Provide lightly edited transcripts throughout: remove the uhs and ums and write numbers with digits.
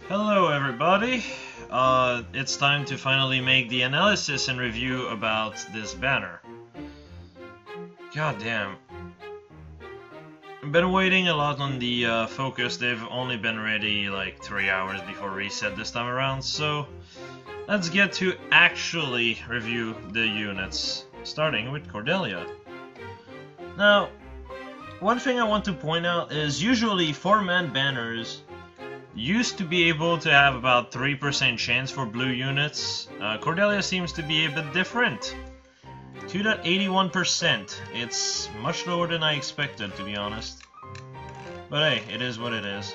Hello everybody, it's time to finally make the analysis and review about this banner. God damn. I've been waiting a lot on the focus. They've only been ready like 3 hours before reset this time around, so let's get to actually review the units, starting with Cordelia. Now, one thing I want to point out is usually 4-man banners used to be able to have about 3% chance for blue units. Cordelia seems to be a bit different. 2.81%. It's much lower than I expected, to be honest. But hey, it is what it is.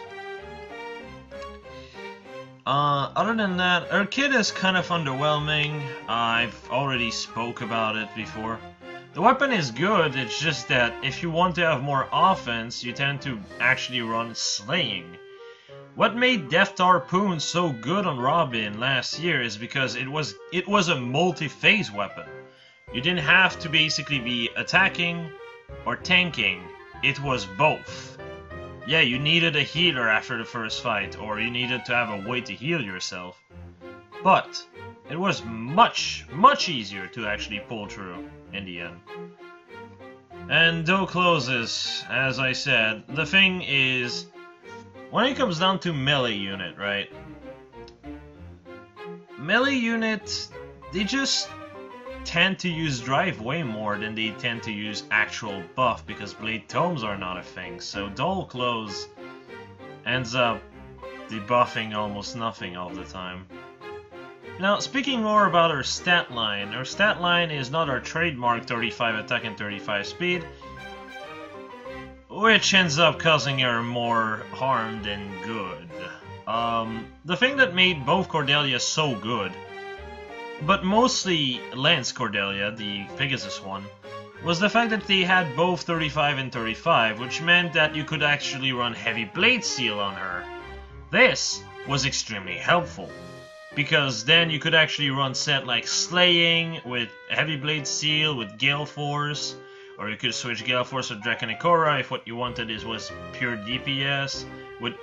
Other than that, her kit is kind of underwhelming. I've already spoke about it before. The weapon is good, it's just that if you want to have more offense, you tend to actually run slaying. What made Deft Harpoon so good on Robin last year is because it was a multi-phase weapon. You didn't have to basically be attacking or tanking, it was both. Yeah, you needed a healer after the first fight, or you needed to have a way to heal yourself. But it was much easier to actually pull through in the end. And door closes, as I said. The thing is, when it comes down to melee unit, right? Melee unit, they just tend to use drive way more than they tend to use actual buff because blade tomes are not a thing. So dull close ends up debuffing almost nothing all the time. Now, speaking more about her stat line is not our trademark 35 attack and 35 speed, which ends up causing her more harm than good. The thing that made both Cordelia so good, but mostly Lance Cordelia, the Pegasus one, was the fact that they had both 35 and 35, which meant that you could actually run Heavy Blade Seal on her. This was extremely helpful, because then you could actually run set like Slaying with Heavy Blade Seal with Gale Force, or you could switch Gale Force with Draconic Aura if what you wanted was pure DPS,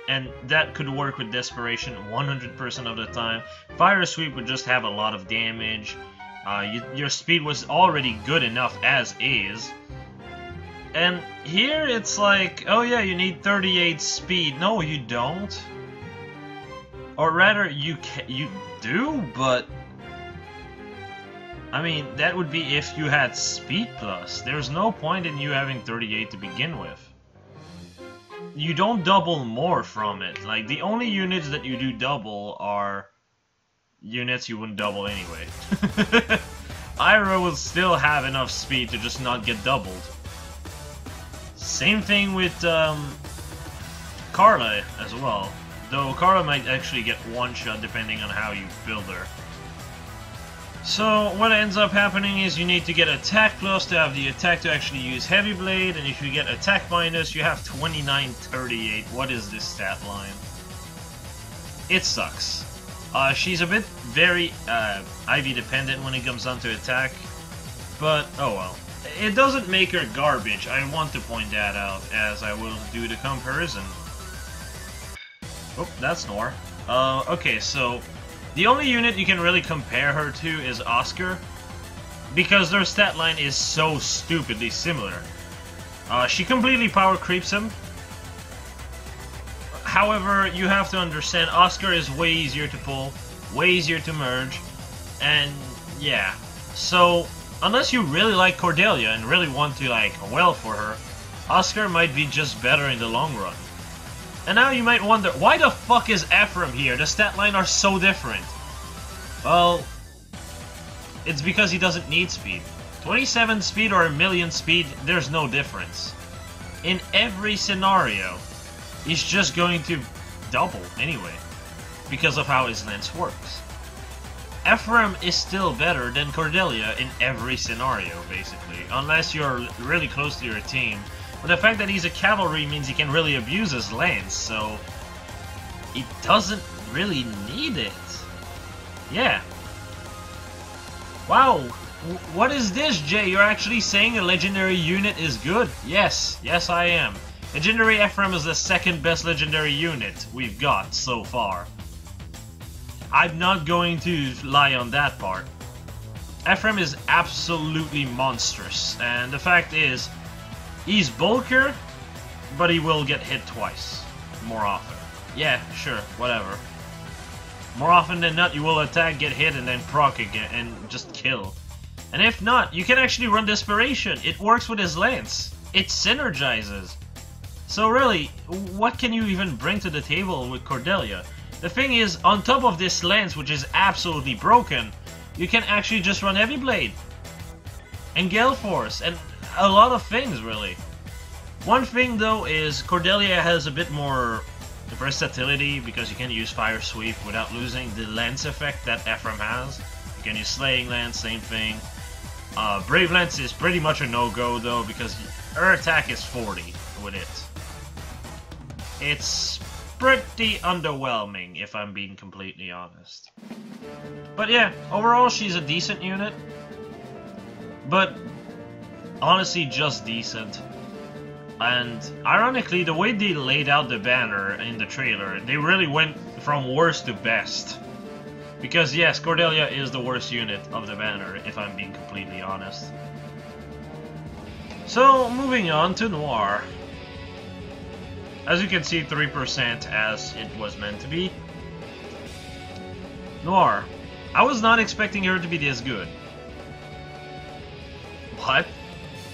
and that could work with Desperation 100% of the time. Fire Sweep would just have a lot of damage. Your speed was already good enough as is. And here it's like, oh yeah, you need 38 speed. No, you don't. Or rather, you do, but I mean, that would be if you had speed plus. There's no point in you having 38 to begin with. You don't double more from it. Like, the only units that you do double are units you wouldn't double anyway. Ira will still have enough speed to just not get doubled. Same thing with Carla as well. Though Carla might actually get one shot depending on how you build her. So what ends up happening is you need to get attack plus to have the attack to actually use Heavy Blade, and if you get attack minus, you have 2938. What is this stat line? It sucks. She's a bit very IV dependent when it comes down to attack, but oh well. It doesn't make her garbage. I want to point that out as I will do the comparison. Oh, that's Nor. Okay, so the only unit you can really compare her to is Oscar, because their stat line is so stupidly similar. She completely power creeps him. However, you have to understand, Oscar is way easier to pull, way easier to merge, and yeah. So, unless you really like Cordelia and really want to, like, well for her, Oscar might be just better in the long run. And now you might wonder, why the fuck is Ephraim here? The stat line are so different. Well, it's because he doesn't need speed. 27 speed or 1,000,000 speed, there's no difference. In every scenario, he's just going to double anyway, because of how his lance works. Ephraim is still better than Cordelia in every scenario, basically, unless you're really close to your team. But the fact that he's a cavalry means he can really abuse his lance, so he doesn't really need it. Yeah. Wow. What is this, Jay? You're actually saying a legendary unit is good? Yes. Yes, I am. Legendary Ephraim is the second best legendary unit we've got so far. I'm not going to lie on that part. Ephraim is absolutely monstrous, and the fact is, he's bulkier, but he will get hit twice, more often. Yeah, sure, whatever. More often than not, you will attack, get hit, and then proc again, and just kill. And if not, you can actually run Desperation. It works with his lance. It synergizes. So really, what can you even bring to the table with Cordelia? The thing is, on top of this lance, which is absolutely broken, you can actually just run Heavy Blade. And Gale Force, and a lot of things, really. One thing, though, is Cordelia has a bit more versatility, because you can use Fire Sweep without losing the lance effect that Ephraim has. You can use Slaying Lance, same thing. Brave Lance is pretty much a no-go, though, because her attack is 40 with it. It's pretty underwhelming, if I'm being completely honest. But yeah, overall she's a decent unit. But honestly, just decent. And ironically, the way they laid out the banner in the trailer, they really went from worst to best. Because yes, Cordelia is the worst unit of the banner, if I'm being completely honest. So, moving on to Noir. As you can see, 3% as it was meant to be. Noir. I was not expecting her to be this good. What?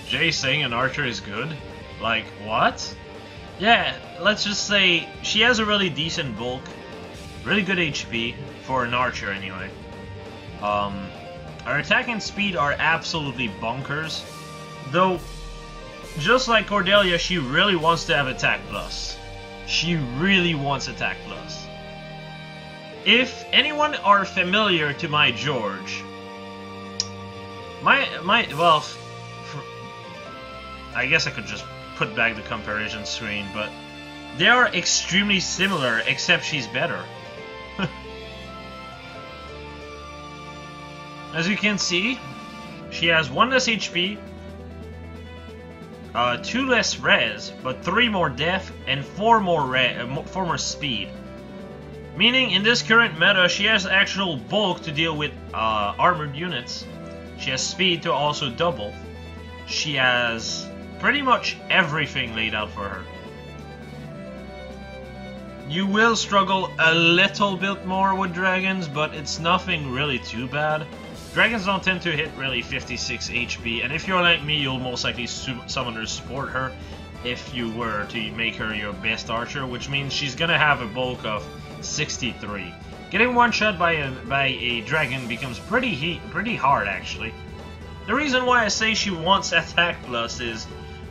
Jay saying an archer is good? Like, what? Yeah, let's just say she has a really decent bulk, really good HP, for an archer anyway. Her attack and speed are absolutely bonkers, though just like Cordelia, she really wants to have attack plus. She really wants attack plus. If anyone are familiar to my George, well, I guess I could just put back the comparison screen, but they are extremely similar, except she's better. As you can see, she has 1 less HP, 2 less res, but 3 more def, and 4 more speed. Meaning, in this current meta, she has actual bulk to deal with armored units. She has speed to also double. She has pretty much everything laid out for her. You will struggle a little bit more with dragons, but it's nothing really too bad. Dragons don't tend to hit really 56 HP, and if you're like me, you'll most likely summon or support her if you were to make her your best archer, which means she's gonna have a bulk of 63. Getting one shot by a dragon becomes pretty hard, actually. The reason why I say she wants attack plus is,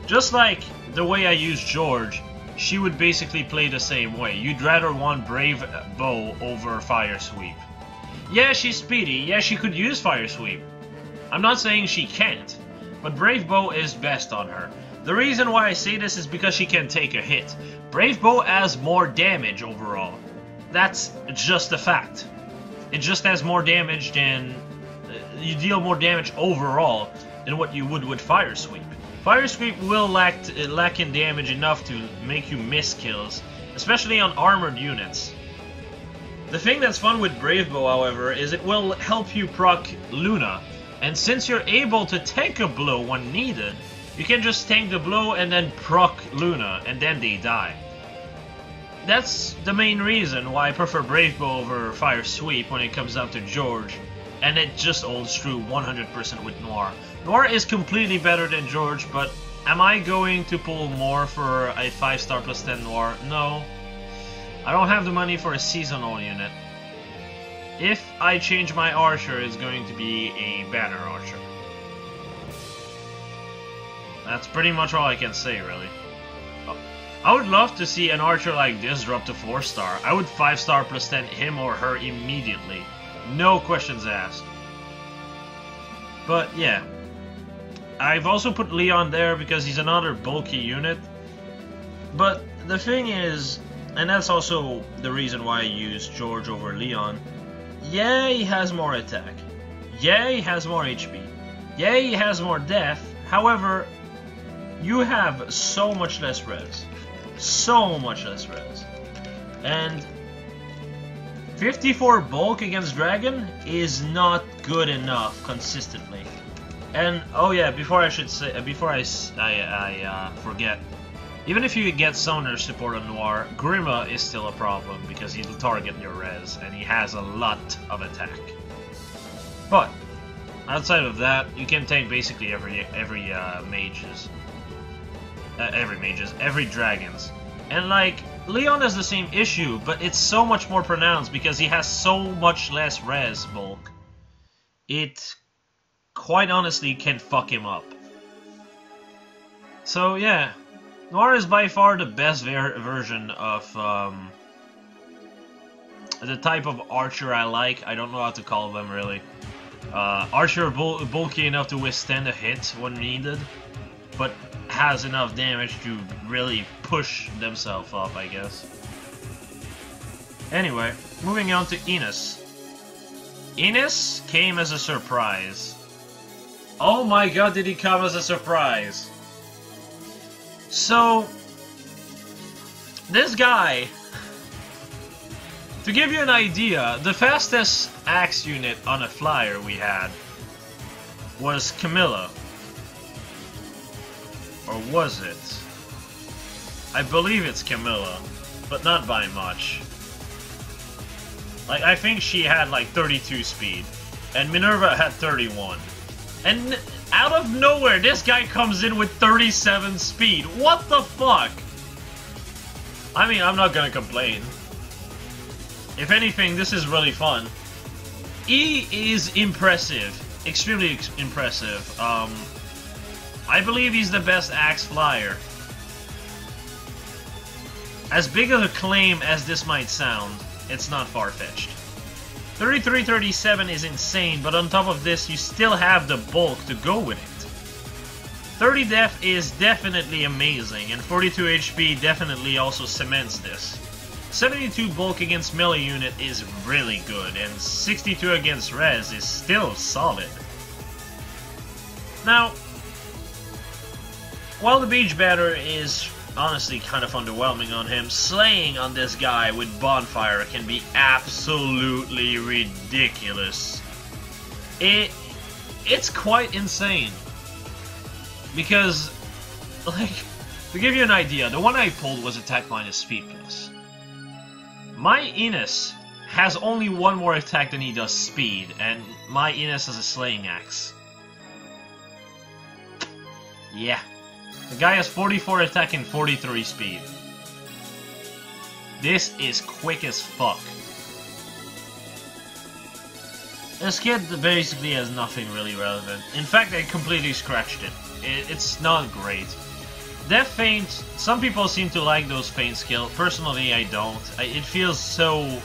just like the way I use George, she would basically play the same way. You'd rather want Brave Bow over Fire Sweep. Yeah, she's speedy. Yeah, she could use Fire Sweep. I'm not saying she can't, but Brave Bow is best on her. The reason why I say this is because she can take a hit. Brave Bow has more damage overall. That's just a fact. It just has more damage than... you deal more damage overall than what you would with Fire Sweep. Fire Sweep will lack in damage enough to make you miss kills, especially on armored units. The thing that's fun with Brave Bow, however, is it will help you proc Luna, and since you're able to tank a blow when needed, you can just tank the blow and then proc Luna, and then they die. That's the main reason why I prefer Brave Bow over Fire Sweep when it comes down to George, and it just holds true 100% with Noir. Noir is completely better than George, but am I going to pull more for a 5-star plus 10 Noir? No. I don't have the money for a seasonal unit. If I change my archer, it's going to be a banner archer. That's pretty much all I can say, really. I would love to see an archer like this drop to 4-star. I would 5-star plus 10 him or her immediately. No questions asked. But yeah. I've also put Leon there because he's another bulky unit. But the thing is, and that's also the reason why I use George over Leon. Yeah, he has more attack. Yeah, he has more HP. Yeah, he has more def. However, you have so much less res. So much less res. And 54 bulk against dragon is not good enough consistently. And oh yeah, before I forget, even if you get Summoner support on Noir, Grima is still a problem because he'll target your res and he has a lot of attack. But outside of that, you can take basically every dragons. And like, Leon has the same issue, but it's so much more pronounced because he has so much less res bulk. It quite honestly can fuck him up. So yeah, Noir is by far the best version of the type of archer I like. I don't know how to call them really. Archer bulky enough to withstand a hit when needed, but has enough damage to really push themselves up, I guess. Anyway, moving on to Enos. Enos came as a surprise. Oh my god, did he come as a surprise? So, this guy, to give you an idea, the fastest axe unit on a flyer we had was Camilla. Or was it? I believe it's Camilla, but not by much. Like, I think she had like 32 speed, and Minerva had 31. And out of nowhere, this guy comes in with 37 speed. What the fuck? I mean, I'm not gonna complain. If anything, this is really fun. E is impressive. Extremely impressive. I believe he's the best axe flyer. As big of a claim as this might sound, it's not far-fetched. 33-37 is insane, but on top of this, you still have the bulk to go with it. 30 def is definitely amazing, and 42 HP definitely also cements this. 72 bulk against melee unit is really good, and 62 against res is still solid. Now, while the Beach Batter is honestly kind of underwhelming on him, slaying on this guy with Bonfire can be absolutely ridiculous. It's quite insane. Because, like, to give you an idea, the one I pulled was attack minus speed plus. My Enos has only one more attack than he does speed, and my Enos has a slaying axe. Yeah. The guy has 44 attack and 43 speed. This is quick as fuck. This kid basically has nothing really relevant. In fact, I completely scratched it. It's not great. Death Feint, some people seem to like those feint skill. Personally, I don't. It feels so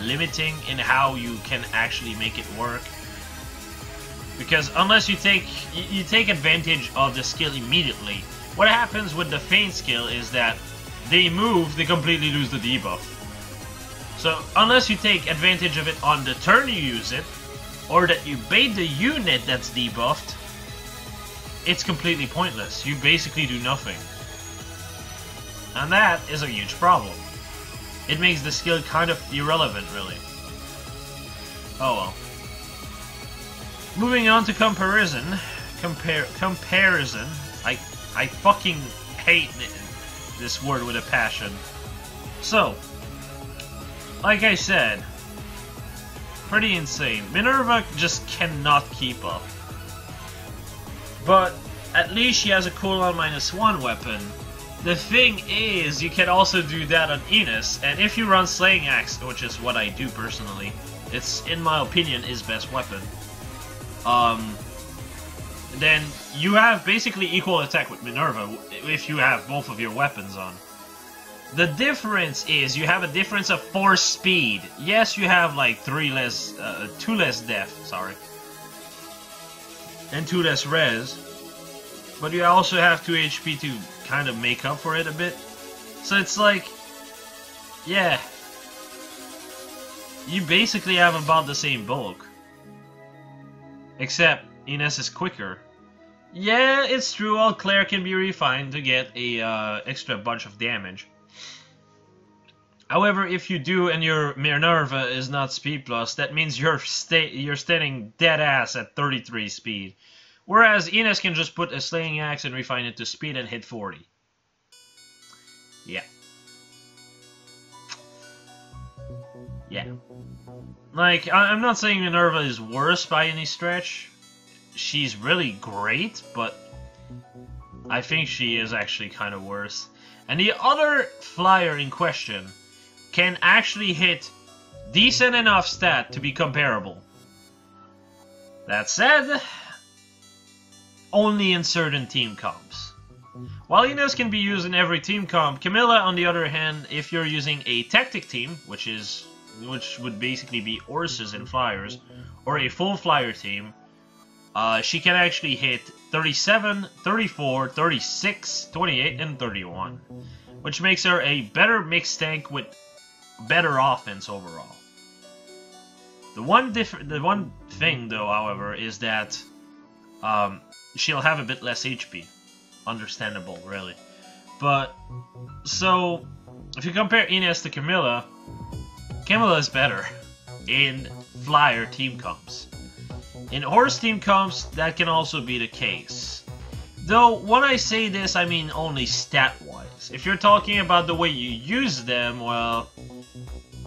limiting in how you can actually make it work. Because unless you take advantage of the skill immediately, what happens with the feint skill is that they move, they completely lose the debuff. So unless you take advantage of it on the turn you use it, or that you bait the unit that's debuffed, it's completely pointless. You basically do nothing. And that is a huge problem. It makes the skill kind of irrelevant, really. Oh well. Moving on to comparison. Comparison. I fucking hate this word with a passion. So, like I said, pretty insane. Minerva just cannot keep up. But at least she has a cooldown -1 weapon. The thing is, you can also do that on Enos, and if you run Slaying Axe, which is what I do personally, it's, in my opinion, his best weapon. Then you have basically equal attack with Minerva if you have both of your weapons on. The difference is you have a difference of 4 speed. Yes, you have like 2 less def, sorry, and 2 less res, but you also have 2 HP to kind of make up for it a bit. So it's like, yeah, you basically have about the same bulk, except Enos is quicker. Yeah, it's true, all Claire can be refined to get a extra bunch of damage. However, if you do and your Minerva is not speed plus, that means you're standing dead ass at 33 speed. Whereas Ines can just put a slaying axe and refine it to speed and hit 40. Yeah. Yeah. Like, I'm not saying Minerva is worse by any stretch. She's really great, but I think she is actually kind of worse. And the other flyer in question can actually hit decent enough stat to be comparable. That said, only in certain team comps. While Ines can be used in every team comp, Camilla, on the other hand, if you're using a tactic team, which would basically be horses and flyers, or a full flyer team, she can actually hit 37, 34, 36, 28, and 31, which makes her a better mixed tank with better offense overall. The one thing, though, however, is that she'll have a bit less HP. Understandable, really. But, so, if you compare Ines to Camilla, Camilla is better in flyer team comps. In horse team comps, that can also be the case. Though, when I say this, I mean only stat-wise. If you're talking about the way you use them, well,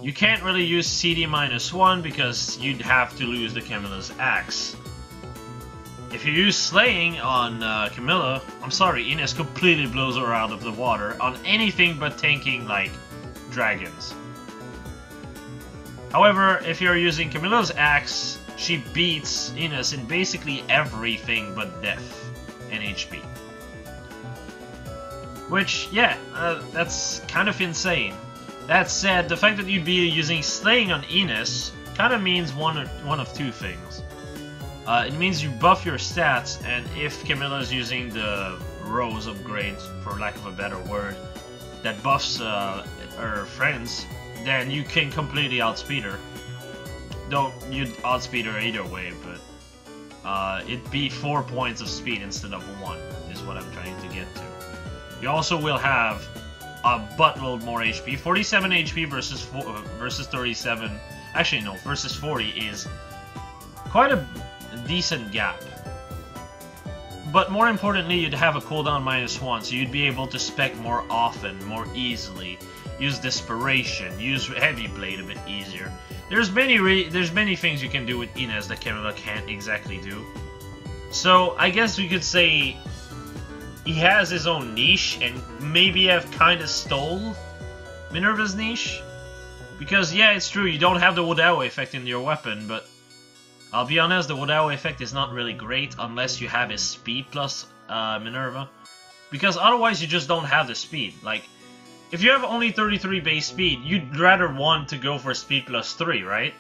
you can't really use CD-1 because you'd have to lose the Camilla's axe. If you use Slaying on Camilla, I'm sorry, Ines completely blows her out of the water on anything but tanking, like, dragons. However, if you're using Camilla's axe, she beats Ines in basically everything but death and HP. Which, yeah, that's kind of insane. That said, the fact that you'd be using Slaying on Ines kind of means one of two things. It means you buff your stats, and if Camilla's using the Rose upgrade, for lack of a better word, that buffs her friends, then you can completely outspeed her. Though you'd outspeed her either way, but it'd be 4 points of speed instead of 1, is what I'm trying to get to. You also will have a buttload more HP. 47 HP versus 37. Actually, no, versus 40 is quite a decent gap. But more importantly, you'd have a cooldown -1, so you'd be able to spec more often, more easily. Use Desperation, use Heavy Blade a bit easier. There's many things you can do with Ines that Camilla can't exactly do. So I guess we could say he has his own niche, and maybe have kind of stole Minerva's niche. Because yeah, it's true, you don't have the Wodao effect in your weapon, but I'll be honest, the Wodao effect is not really great unless you have his speed plus Minerva. Because otherwise you just don't have the speed. Like, if you have only 33 base speed, you'd rather want to go for speed plus 3, right?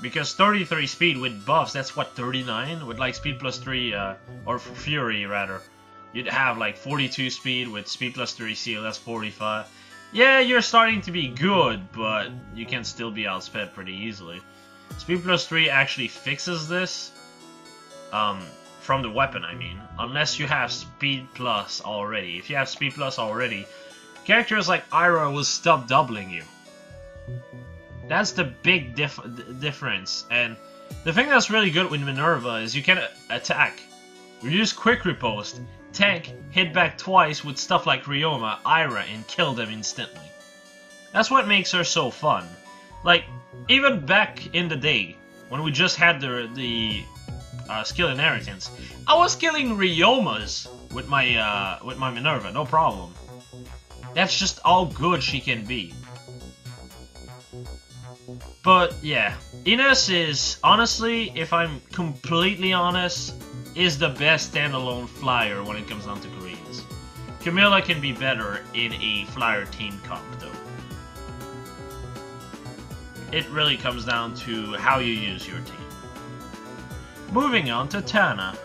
Because 33 speed with buffs, that's what, 39? With like speed plus 3, or Fury rather. You'd have like 42 speed with speed plus 3 seal, that's 45. Yeah, you're starting to be good, but you can still be outsped pretty easily. Speed plus 3 actually fixes this, from the weapon, I mean, unless you have speed plus already. If you have speed plus already, characters like Ira will stop doubling you. That's the big difference, and the thing that's really good with Minerva is you can attack, reduce quick riposte, tank, hit back twice with stuff like Ryoma, Ira, and kill them instantly. That's what makes her so fun. Like, even back in the day, when we just had the skill inheritance, I was killing Ryomas with my Minerva, no problem. That's just how good she can be. But yeah, Ines is, honestly, if I'm completely honest, is the best standalone flyer when it comes down to greens. Camilla can be better in a flyer team comp though. It really comes down to how you use your team. Moving on to Tana.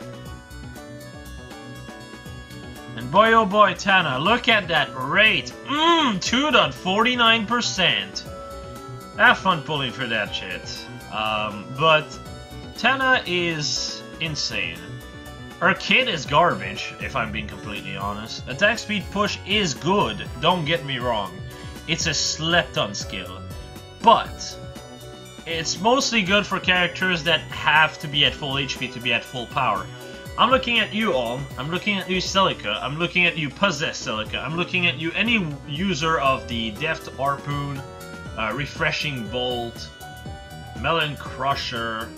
And boy oh boy, Tana, look at that rate! 2.49%! Have fun pulling for that shit. But Tana is insane. Her kit is garbage, if I'm being completely honest. Attack speed push is good, don't get me wrong. it's a slept-on skill. But it's mostly good for characters that have to be at full HP to be at full power. I'm looking at you, Alm. I'm looking at you, Celica. I'm looking at you, Possessed Celica. I'm looking at you, any user of the Deft Harpoon, Refreshing Bolt, Melon Crusher,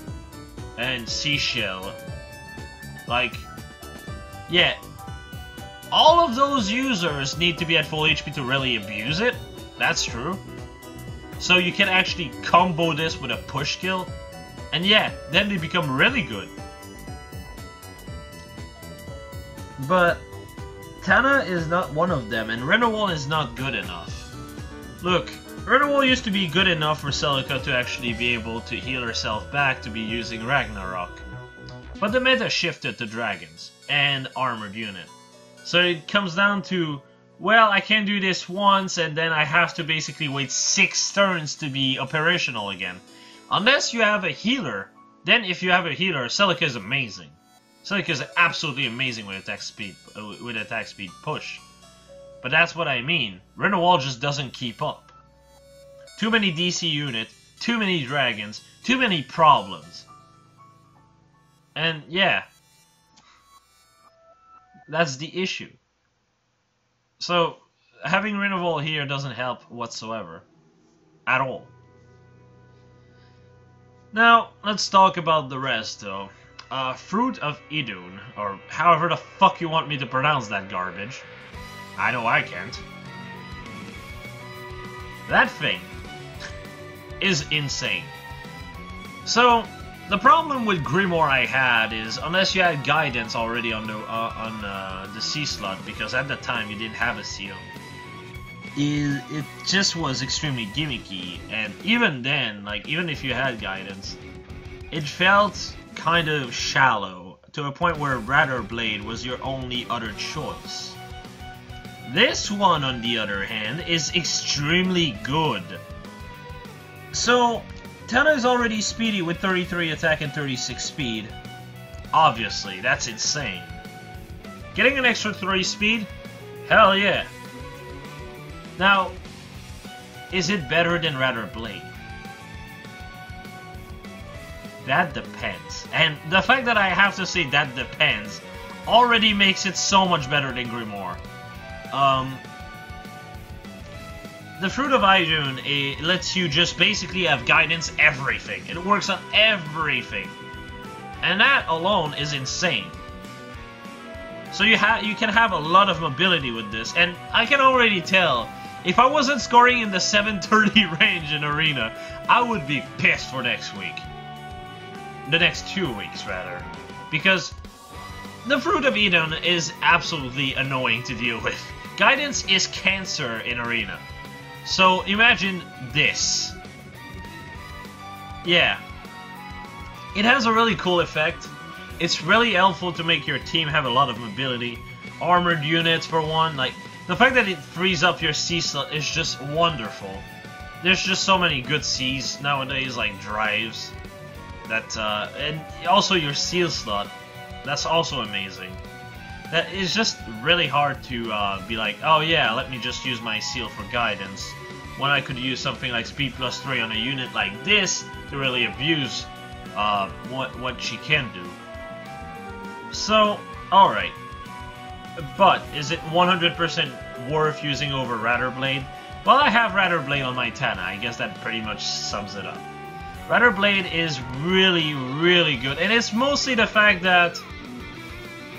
and Seashell. Like, yeah. All of those users need to be at full HP to really abuse it. That's true. So you can actually combo this with a push skill. And yeah, then they become really good. But Tana is not one of them, and Renewal is not good enough. Look, Renewal used to be good enough for Celica to actually be able to heal herself back to be using Ragnarok. But the meta shifted to dragons and armored unit. So it comes down to, well, I can do this once and then I have to basically wait 6 turns to be operational again. Unless you have a healer, then if you have a healer, Celica is amazing. Celica is absolutely amazing with attack speed push. But that's what I mean. Renewal just doesn't keep up. Too many DC units, too many dragons, too many problems. And yeah, that's the issue. So having Renewal here doesn't help whatsoever. At all. Now, let's talk about the rest though. Fruit of Idun, or however the fuck you want me to pronounce that garbage. I know I can't. That thing is insane. So, the problem with Grimoire I had is, unless you had guidance already on the C slot, because at the time you didn't have a seal, it just was extremely gimmicky, and even then, like, even if you had guidance, it felt kind of shallow, to a point where Radar Blade was your only other choice. This one, on the other hand, is extremely good. So, Tana is already speedy with 33 attack and 36 speed. Obviously, that's insane. Getting an extra 3 speed? Hell yeah. Now, is it better than Radar Blade? That depends. And the fact that I have to say that depends already makes it so much better than Grimoire. The Fruit of Idun, it lets you just basically have guidance everything. It works on everything. And that alone is insane. So you can have a lot of mobility with this, and I can already tell, if I wasn't scoring in the 730 range in Arena, I would be pissed for next week. The next 2 weeks, rather. Because the Fruit of Eden is absolutely annoying to deal with. Guidance is cancer in Arena. So imagine this. Yeah. It has a really cool effect. It's really helpful to make your team have a lot of mobility. Armored units for one. Like, the fact that it frees up your C slot is just wonderful. There's just so many good Cs nowadays, like drives. That and also your seal slot. That's also amazing. That is just really hard to be like, oh yeah, let me just use my seal for guidance, when I could use something like speed plus 3 on a unit like this to really abuse what she can do. So, alright. But, is it 100% worth using over Radar Blade? Well, I have Radar Blade on my Tana. I guess that pretty much sums it up. Radar Blade is really, really good, and it's mostly the fact that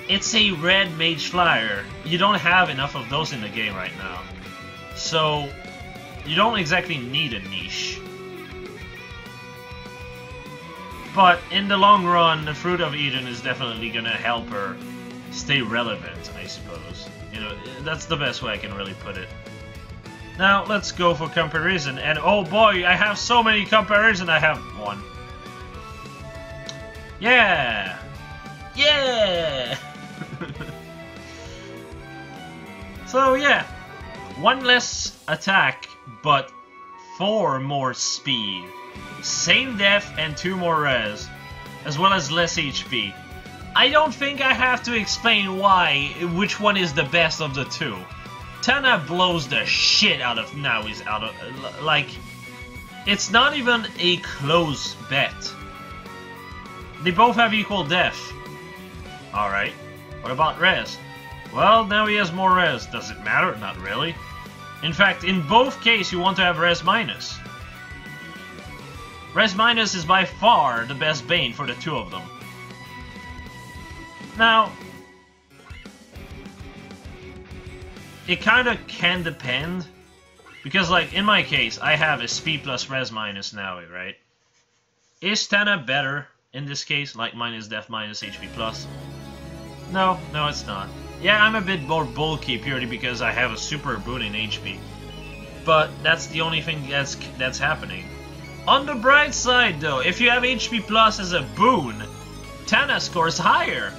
it's a red mage flyer. You don't have enough of those in the game right now. So, you don't exactly need a niche. But in the long run, the Fruit of Eden is definitely gonna help her stay relevant, I suppose. You know, that's the best way I can really put it. Now, let's go for comparison, and oh boy, I have so many comparison, I have one. Yeah! Yeah! So yeah, 1 less attack, but 4 more speed. Same def and 2 more res, as well as less HP. I don't think I have to explain which one is the best of the two. Tana blows the shit out of Naoi's like, it's not even a close bet. They both have equal def. Alright, what about res? Well, now he has more res. Does it matter? Not really. In fact, in both cases, you want to have res minus. Res minus is by far the best bane for the two of them. Now, it kind of can depend, because like in my case, I have a speed plus res minus now, right? Is Tana better in this case, like minus def minus HP plus? No, it's not. Yeah, I'm a bit more bulky purely because I have a super boon in HP, but that's the only thing that's happening. On the bright side though, if you have HP plus as a boon, Tana scores higher,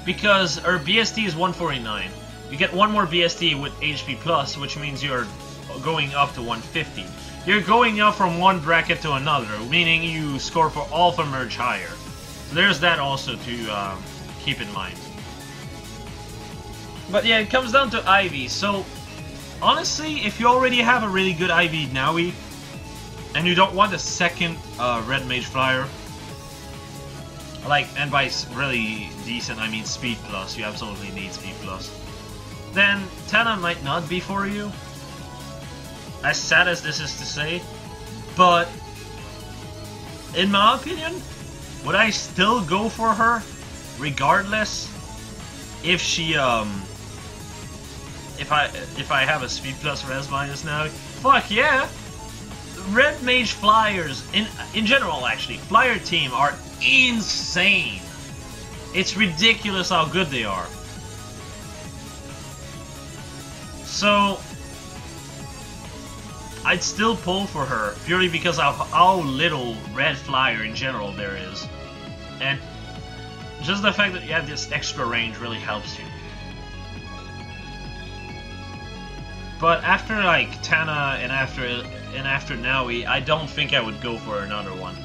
because her BST is 149. You get one more BST with HP plus, which means you're going up to 150. You're going up from one bracket to another, meaning you score for Alpha Merge higher. So there's that also to keep in mind. But yeah, it comes down to Ivy. So honestly, if you already have a really good Ivy Naui, and you don't want a second Red Mage Flyer, like, and by really decent I mean speed plus, you absolutely need speed plus, then Tana might not be for you. As sad as this is to say, but in my opinion, would I still go for her regardless if she if I have a speed plus res minus now? Fuck yeah! Red Mage Flyers in general, actually, Flyer team are insane. It's ridiculous how good they are. So I'd still pull for her, purely because of how little red flyer in general there is. And just the fact that you have this extra range really helps you. But after like Tana and after Naui, I don't think I would go for another one.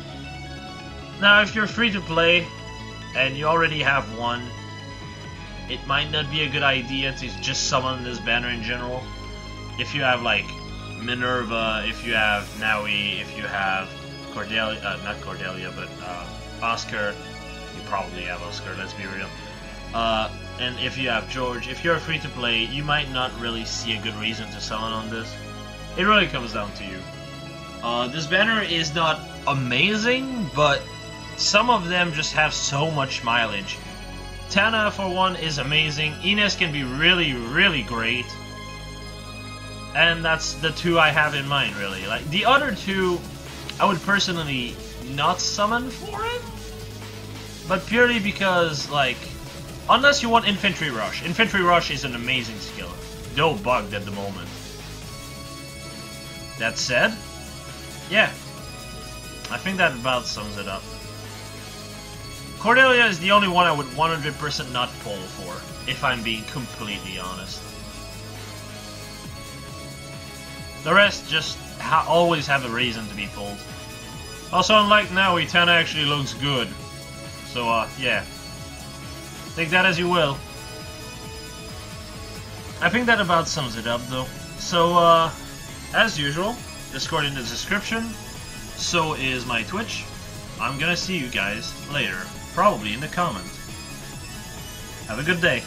Now if you're free to play and you already have one, it might not be a good idea to just summon this banner in general. If you have like Minerva, if you have Naui, if you have Cordelia, not Cordelia, but Oscar, you probably have Oscar, let's be real. And if you have George, if you're free to play, you might not really see a good reason to summon on this. It really comes down to you. This banner is not amazing, but some of them just have so much mileage. Tana, for one, is amazing. Ines can be really, really great. And that's the two I have in mind, really. Like, the other two, I would personally not summon for it. But purely because, like, unless you want Infantry Rush. Infantry Rush is an amazing skill, though bugged at the moment. That said, yeah, I think that about sums it up. Cordelia is the only one I would 100% not pull for, if I'm being completely honest. The rest just always have a reason to be pulled. Also, unlike now, Tana actually looks good. So, yeah. Take that as you will. I think that about sums it up, though. So, as usual, Discord in the description. So is my Twitch. I'm gonna see you guys later. Probably in the comments. Have a good day.